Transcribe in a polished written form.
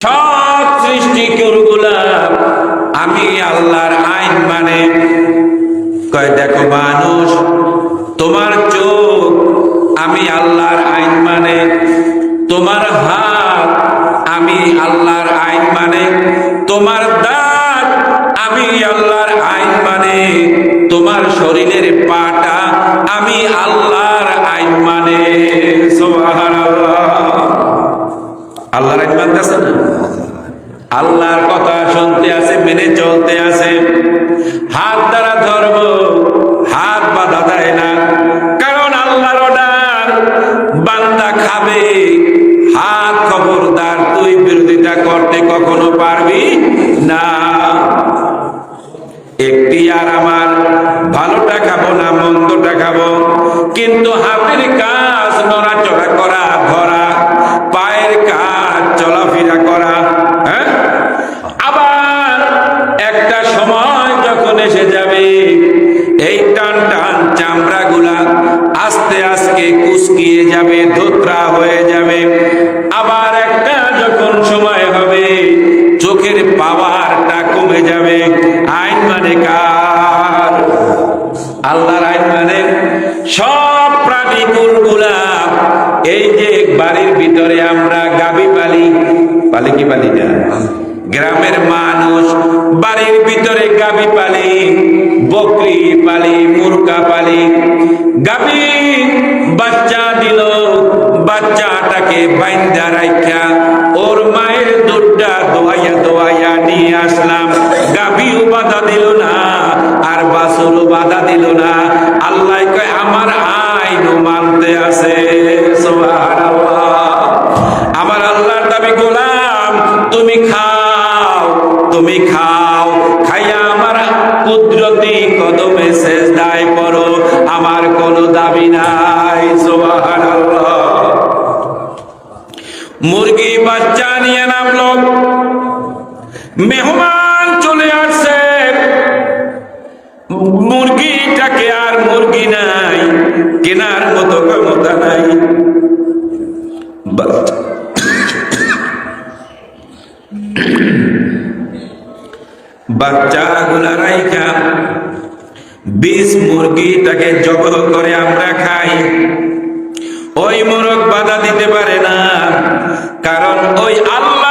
সব সৃষ্টিগুলা আমি আল্লাহর আইন মানে। কয় দেখো মানুষ, তোমার চোখ আমি আল্লাহর আইন মানে, তোমার হাত আমি আল্লাহর আইন মানে, তোমার দাঁত আমি আল্লাহর আইন মানে, তোমার শরীরের পাটা আমি আল্লাহর আইন মানে। সুবহানাল্লাহ। আল্লাহর আইন মানতেছে না, আল্লাহর কথা শুনতে আছে, মেনে চলতে আছে। হাত দ্বারা ধরব, হাত বাধা দেয় না, কারণ আল্লাহর অর্ডার। বান্দা খাবে, হাত খবরদার তুই বিরোধিতা করতে কখনো পারবি না। একটি আর আমার ভালোটা খাবো না মন্দটা খাবো, কিন্তু হাতের কাজ নড়াচড়া করা, ধরা, পায়ের কাজ চলাফেরা করা। হ্যাঁ, আবার একটা সময় যখন এসে যাবে, এই টান টান চামড়া গুলা আস্তে আস্তে কুচকিয়ে যাবে, ধোত্রা হয়ে যাবে। আবার একটা যখন সময় হবে, চোখের পাওয়ারটা কমে যাবে। আইন মানে কার? আল্লাহর আইন মানে। সব প্রাণীকুল গুলা, এই যে বাড়ির ভিতরে আমরা গাভী পালি, পালি কি পালি না? গ্রামের মানুষ বাড়ির ভিতরে গাভী পালি, বকরি পালি, মুরগা পালি। গাভী বাচ্চা দিল, বাচ্চাটাকে বাইন্দা রাখা ওর মায়ের দুধটা দোয়াইয়া দোয়াইয়া নিয়ে আসলাম। গাভীও বাধা দিল না, আর বাছুরও বাধা দিল না। আল্লাহ কয় আমার আইনও মানতে আছে। সুবহানাল্লাহ। আমার আল্লাহর দাবি গোলাম, তুমি খাও, তুমি খাও, খাইয়া আমার কুদরতি কদমে সেজদায় পড়ো, আমার কোনো দাবি নাই। সুবহানাল্লাহ। মুরগি বাচ্চা নিয়ে নামলো, মেহমান চলে আসছে। মুরগিটাকে আর মুরগি নাই, কেনার মতো ক্ষমতা নাই। বাচ্চা গুলা রাইখা 20 মুরগিটাকে জবাই করে আমরা খাই। ওই মোরগ বাধা দিতে পারে না, কারণ ওই আল্লাহ